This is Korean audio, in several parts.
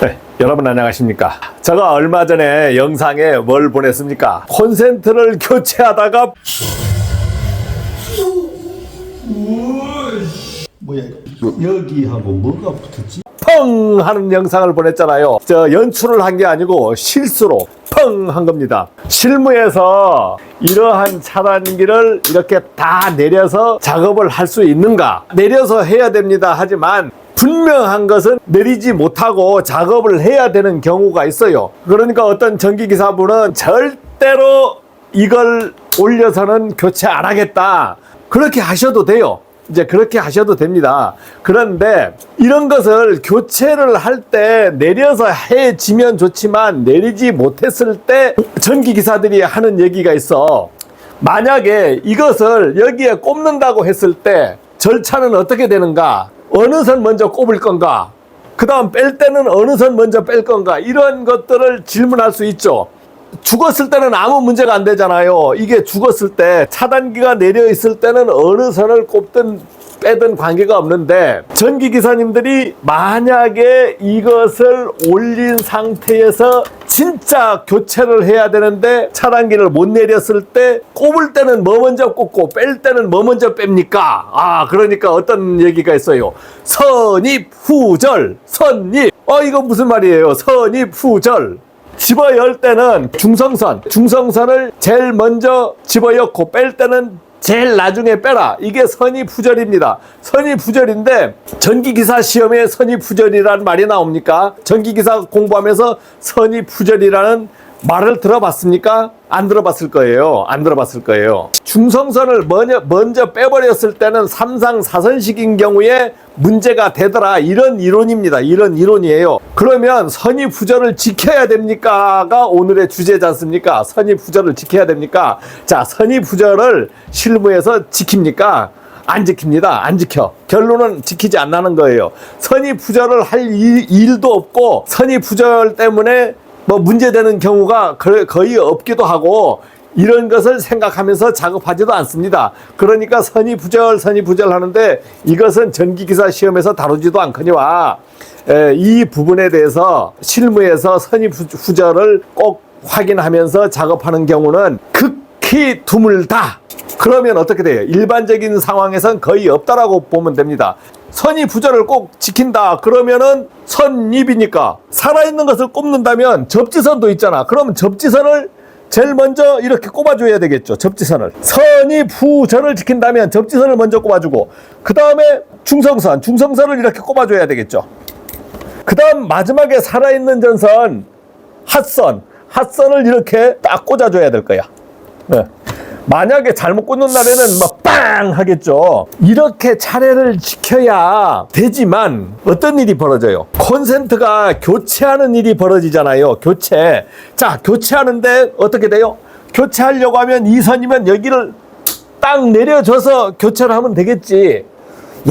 네, 여러분 안녕하십니까? 제가 얼마 전에 영상에 뭘 보냈습니까? 콘센트를 교체하다가 뭐야 이거? 여기하고 뭐가 붙었지? 펑 하는 영상을 보냈잖아요. 저 연출을 한 게 아니고 실수로 펑 한 겁니다. 실무에서 이러한 차단기를 이렇게 다 내려서 작업을 할 수 있는가? 내려서 해야 됩니다. 하지만 분명한 것은 내리지 못하고 작업을 해야 되는 경우가 있어요. 그러니까 어떤 전기기사분은 절대로 이걸 올려서는 교체 안 하겠다. 그렇게 하셔도 돼요. 이제 그렇게 하셔도 됩니다. 그런데 이런 것을 교체를 할 때 내려서 해지면 좋지만 내리지 못했을 때 전기기사들이 하는 얘기가 있어. 만약에 이것을 여기에 꼽는다고 했을 때 절차는 어떻게 되는가? 어느 선 먼저 꼽을 건가? 그 다음 뺄 때는 어느 선 먼저 뺄 건가? 이런 것들을 질문할 수 있죠. 죽었을 때는 아무 문제가 안 되잖아요. 이게 죽었을 때 차단기가 내려 있을 때는 어느 선을 꼽든 빼든 관계가 없는데 전기기사님들이 만약에 이것을 올린 상태에서 진짜 교체를 해야 되는데 차단기를 못 내렸을 때 꼽을 때는 뭐 먼저 꼽고 뺄 때는 뭐 먼저 뺍니까? 그러니까 어떤 얘기가 있어요. 선입후절. 선입. 이거 무슨 말이에요? 선입후절. 집어 열 때는 중성선을 제일 먼저 집어 엮고 뺄 때는 제일 나중에 빼라. 이게 선입후절입니다. 선입후절인데 전기기사 시험에 선입후절이라는 말이 나옵니까? 전기기사 공부하면서 선입후절이라는 말을 들어봤습니까? 안 들어봤을 거예요. 안 들어봤을 거예요. 중성선을 먼저 빼버렸을 때는 3상 4선식인 경우에 문제가 되더라. 이런 이론입니다. 이런 이론이에요. 그러면 선입후절을 지켜야 됩니까?가 오늘의 주제지 않습니까? 선입후절을 지켜야 됩니까? 자, 선입후절을 실무에서 지킵니까? 안 지킵니다. 안 지켜. 결론은 지키지 않는 거예요. 선입후절을 할 일도 없고 선입후절 때문에 뭐 문제되는 경우가 거의 없기도 하고 이런 것을 생각하면서 작업하지도 않습니다. 그러니까 선입후절 하는데 이것은 전기기사 시험에서 다루지도 않거니와 이 부분에 대해서 실무에서 선입후절을 꼭 확인하면서 작업하는 경우는 극히 드물다. 그러면 어떻게 돼요? 일반적인 상황에선 거의 없다라고 보면 됩니다. 선입후절을 꼭 지킨다. 그러면은 선입이니까 살아있는 것을 꼽는다면 접지선도 있잖아. 그러면 접지선을 제일 먼저 이렇게 꼽아줘야 되겠죠. 접지선을. 선입후절을 지킨다면 접지선을 먼저 꼽아주고 그 다음에 중성선을 이렇게 꼽아줘야 되겠죠. 그 다음 마지막에 살아있는 전선 핫선을 이렇게 딱 꽂아줘야 될 거야. 네. 만약에 잘못 꽂는 날에는 막 빵 하겠죠. 이렇게 차례를 지켜야 되지만 어떤 일이 벌어져요? 콘센트가 교체하는 일이 벌어지잖아요. 자, 교체하는데 어떻게 돼요? 교체하려고 하면 이 선이면 여기를 딱 내려줘서 교체를 하면 되겠지.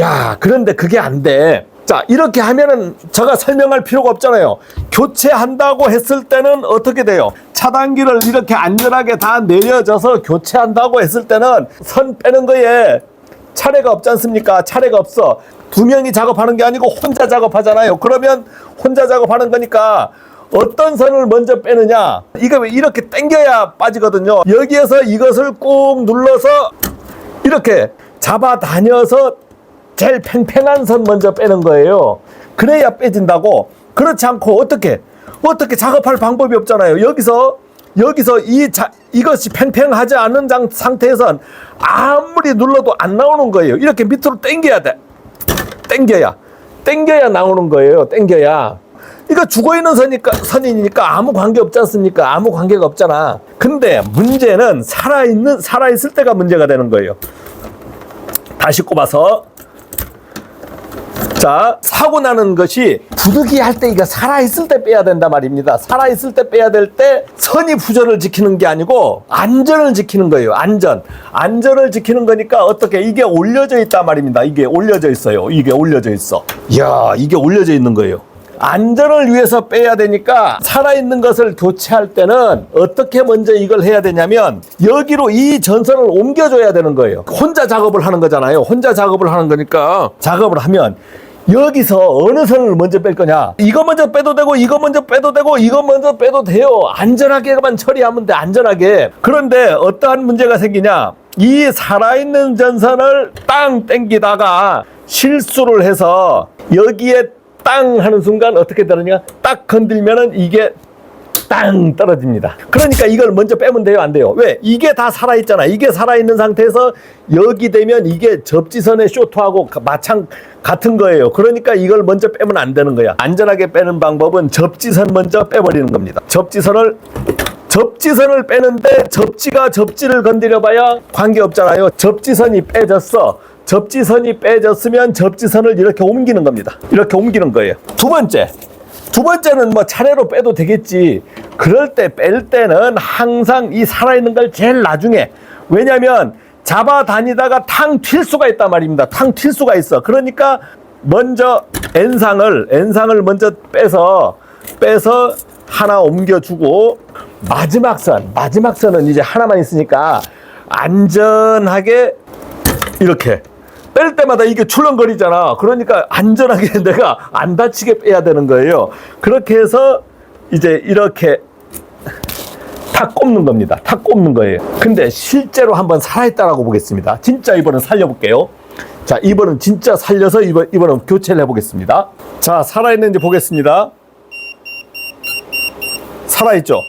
야, 그런데 그게 안 돼. 자, 이렇게 하면은 제가 설명할 필요가 없잖아요. 교체한다고 했을 때는 어떻게 돼요? 차단기를 이렇게 안전하게 다 내려져서 교체한다고 했을 때는 선 빼는 거에 차례가 없지 않습니까? 차례가 없어. 두 명이 작업하는 게 아니고 혼자 작업하잖아요. 그러면 혼자 작업하는 거니까 어떤 선을 먼저 빼느냐? 이거 이렇게 당겨야 빠지거든요. 여기에서 이것을 꾹 눌러서 이렇게 잡아 다녀서 제일 팽팽한 선 먼저 빼는 거예요. 그래야 빼진다고. 그렇지 않고 어떻게 작업할 방법이 없잖아요. 여기서 이것이 팽팽하지 않은 상태에선 아무리 눌러도 안 나오는 거예요. 이렇게 밑으로 당겨야 돼. 당겨야 나오는 거예요. 당겨야. 이거 죽어있는 선이니까 아무 관계 없지 않습니까? 아무 관계가 없잖아. 근데 문제는 살아있을 때가 문제가 되는 거예요. 다시 꼽아서. 자, 사고 나는 것이 부득이 할 때 이거 살아있을 때 빼야 된단 말입니다. 살아있을 때 빼야 될 때 선입후절을 지키는 게 아니고 안전을 지키는 거예요. 안전을 지키는 거니까 어떻게 이게 올려져 있단 말입니다. 이게 올려져 있어요. 이게 올려져 있어. 이야, 이게 올려져 있는 거예요. 안전을 위해서 빼야 되니까 살아있는 것을 교체할 때는 어떻게 먼저 이걸 해야 되냐면 여기로 이 전선을 옮겨줘야 되는 거예요. 혼자 작업을 하는 거잖아요. 혼자 작업을 하는 거니까 작업을 하면 여기서 어느 선을 먼저 뺄 거냐? 이거 먼저 빼도 되고 이거 먼저 빼도 되고 이거 먼저 빼도 돼요. 안전하게만 처리하면 돼. 안전하게. 그런데 어떠한 문제가 생기냐? 이 살아있는 전선을 땅 땡기다가 실수를 해서 여기에 땅 하는 순간 어떻게 되느냐? 딱 건들면은 이게 땅 떨어집니다. 그러니까 이걸 먼저 빼면 돼요, 안 돼요? 왜? 이게 다 살아있잖아. 이게 살아있는 상태에서 여기 되면 이게 접지선의 쇼트하고 마찬 같은 거예요. 그러니까 이걸 먼저 빼면 안 되는 거야. 안전하게 빼는 방법은 접지선 먼저 빼버리는 겁니다. 접지선을 빼는데 접지가 접지를 건드려 봐야 관계없잖아요. 접지선이 빼졌어. 접지선이 빼졌으면 접지선을 이렇게 옮기는 겁니다. 이렇게 옮기는 거예요. 두 번째는 뭐 차례로 빼도 되겠지. 그럴 때 뺄 때는 항상 이 살아있는 걸 제일 나중에. 왜냐면 잡아 다니다가 탕 튈 수가 있단 말입니다. 탕 튈 수가 있어. 그러니까 먼저 N상을 먼저 빼서 하나 옮겨주고 마지막 선은 이제 하나만 있으니까 안전하게 이렇게 뺄 때마다 이게 출렁거리잖아. 그러니까 안전하게 내가 안 다치게 빼야 되는 거예요. 그렇게 해서 이제 이렇게 탁 꼽는 겁니다. 탁 꼽는 거예요. 근데 실제로 한번 살아있다라고 보겠습니다. 진짜 이번엔 살려볼게요. 자, 이번은 진짜 살려서 이번은 교체를 해보겠습니다. 자, 살아있는지 보겠습니다. 살아있죠?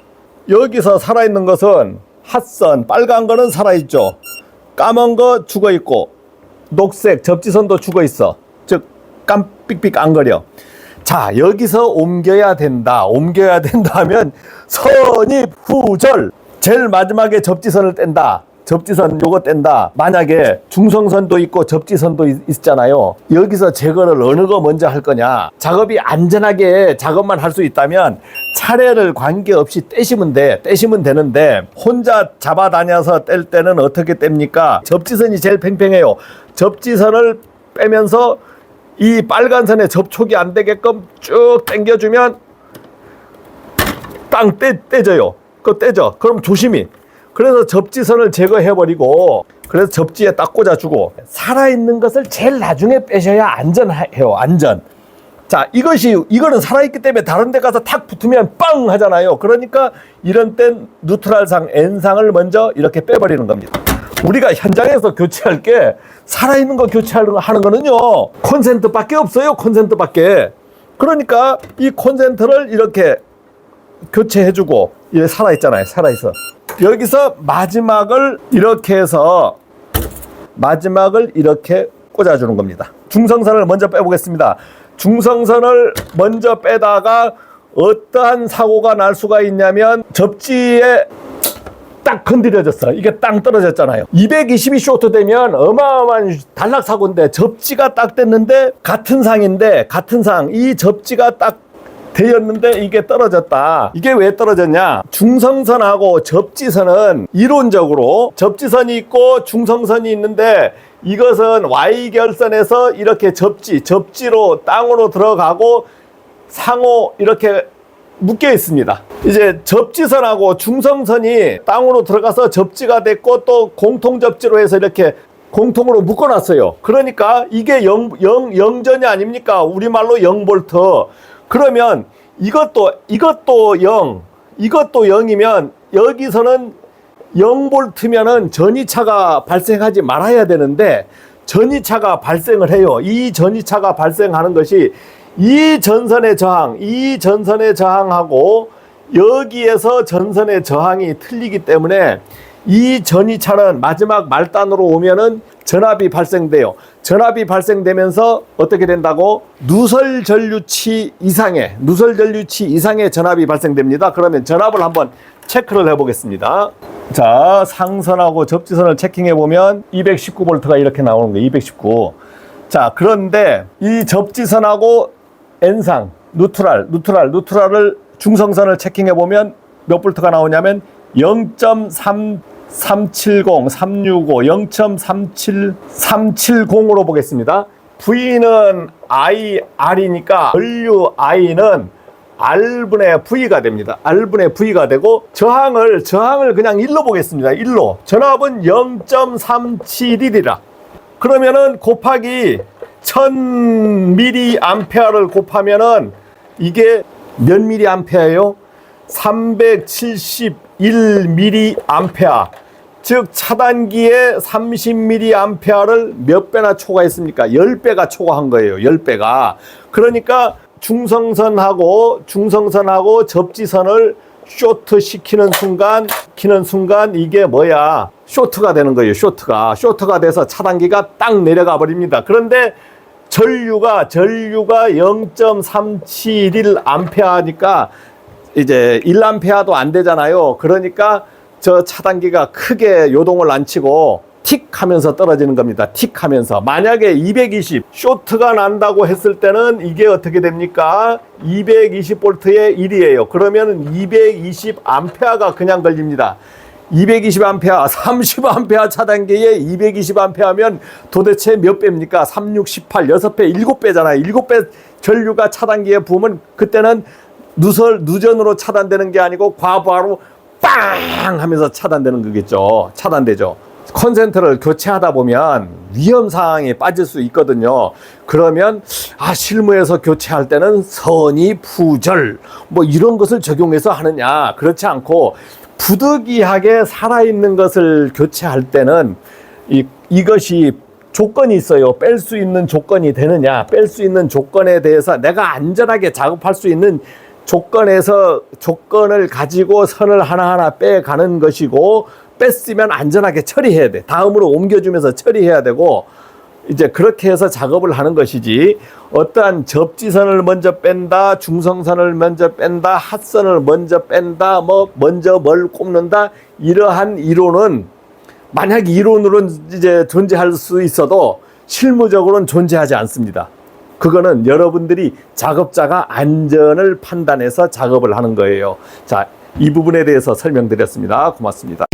여기서 살아있는 것은 핫선, 빨간 거는 살아있죠. 까만 거 죽어있고 녹색 접지선도 죽어 있어. 즉 깜삑삑 안 거려. 자, 여기서 옮겨야 된다 하면 선입후절. 제일 마지막에 접지선을 뗀다. 접지선 요거 뗀다. 만약에 중성선도 있고 접지선도 있잖아요. 여기서 제거를 어느 거 먼저 할 거냐. 작업이 안전하게 작업만 할 수 있다면 차례를 관계없이 떼시면 되는데 혼자 잡아다녀서 뗄 때는 어떻게 뗍니까? 접지선이 제일 팽팽해요. 접지선을 빼면서 이 빨간 선에 접촉이 안 되게끔 쭉 당겨주면 땅 떼져요. 그거 떼져. 그럼 조심히. 그래서 접지선을 제거해버리고 그래서 접지에 딱 꽂아주고 살아있는 것을 제일 나중에 빼셔야 안전해요. 안전. 자, 이거는 살아있기 때문에 다른 데 가서 탁 붙으면 빵 하잖아요. 그러니까 이런 땐 뉴트럴상 N상을 먼저 이렇게 빼버리는 겁니다. 우리가 현장에서 교체할 게 살아있는 거 교체하는 거는요 콘센트밖에 없어요. 콘센트밖에. 그러니까 이 콘센트를 이렇게 교체해주고 이게 살아있잖아요. 살아있어. 여기서 마지막을 이렇게 해서 마지막을 이렇게 꽂아주는 겁니다. 중성선을 먼저 빼보겠습니다. 중성선을 먼저 빼다가 어떠한 사고가 날 수가 있냐면 접지에 딱 건드려졌어. 이게 땅 떨어졌잖아요. 220이 쇼트 되면 어마어마한 단락사고인데 접지가 딱 됐는데 같은 상인데 같은 상 이 접지가 딱 되었는데 이게 떨어졌다. 이게 왜 떨어졌냐? 중성선하고 접지선은 이론적으로 접지선이 있고 중성선이 있는데 이것은 Y결선에서 이렇게 접지로 땅으로 들어가고 상호 이렇게 묶여 있습니다. 이제 접지선하고 중성선이 땅으로 들어가서 접지가 됐고 또 공통 접지로 해서 이렇게 공통으로 묶어놨어요. 그러니까 이게 영전이 아닙니까? 우리말로 0볼트. 그러면 이것도 0, 이것도 0이면 여기서는 0볼트면은 전이차가 발생하지 말아야 되는데 전이차가 발생을 해요. 이 전이차가 발생하는 것이 이 전선의 저항하고 여기에서 전선의 저항이 틀리기 때문에 이 전이차는 마지막 말단으로 오면은 전압이 발생돼요. 전압이 발생되면서 어떻게 된다고? 누설전류치 이상의 전압이 발생됩니다. 그러면 전압을 한번 체크를 해보겠습니다. 자, 상선하고 접지선을 체킹해보면 219V가 이렇게 나오는 거예요. 219. 자, 그런데 이 접지선하고 N상, 뉴트럴을 중성선을 체킹해보면 몇 볼트가 나오냐면 0.370, 365, 0.37370으로 보겠습니다. V는 IR이니까 WI는 R분의 V가 됩니다. R분의 V가 되고 저항을 그냥 1로 보겠습니다. 1로. 전압은 0.371이라. 그러면은 곱하기 1000mA를 곱하면은 이게 몇 mA예요? 371mA. 즉 차단기에 30mA를 몇 배나 초과했습니까? 10배가 초과한 거예요. 10배가. 그러니까 중성선하고 접지선을 쇼트 시키는 순간 이게 뭐야? 쇼트가 되는 거예요. 쇼트가 돼서 차단기가 딱 내려가 버립니다. 그런데 전류가 0.371A니까 이제 1A도 안 되잖아요. 그러니까 저 차단기가 크게 요동을 안 치고 틱 하면서 떨어지는 겁니다. 틱 하면서. 만약에 220 쇼트가 난다고 했을 때는 이게 어떻게 됩니까? 220V의 1이에요. 그러면 220A가 그냥 걸립니다. 220A, 30A 차단기에 220A면 도대체 몇 배입니까? 3, 6, 18, 6배, 7배잖아요. 7배 전류가 차단기에 부으면 그때는 누전으로 차단되는 게 아니고 과부하로 빵 하면서 차단되는 거겠죠. 차단되죠. 콘센트를 교체하다 보면 위험 상황에 빠질 수 있거든요. 그러면 실무에서 교체할 때는 선의푸절 뭐 이런 것을 적용해서 하느냐? 그렇지 않고 부득이하게 살아있는 것을 교체할 때는 이것이 조건이 있어요. 뺄 수 있는 조건이 되느냐? 뺄 수 있는 조건에 대해서 내가 안전하게 작업할 수 있는 조건을 가지고 선을 하나하나 빼가는 것이고, 뺐으면 안전하게 처리해야 돼. 다음으로 옮겨주면서 처리해야 되고, 이제 그렇게 해서 작업을 하는 것이지, 어떠한 접지선을 먼저 뺀다, 중성선을 먼저 뺀다, 핫선을 먼저 뺀다, 먼저 뭘 꼽는다, 이러한 이론은, 만약 이론으로는 이제 존재할 수 있어도 실무적으로는 존재하지 않습니다. 그거는 여러분들이 작업자가 안전을 판단해서 작업을 하는 거예요. 자, 이 부분에 대해서 설명드렸습니다. 고맙습니다.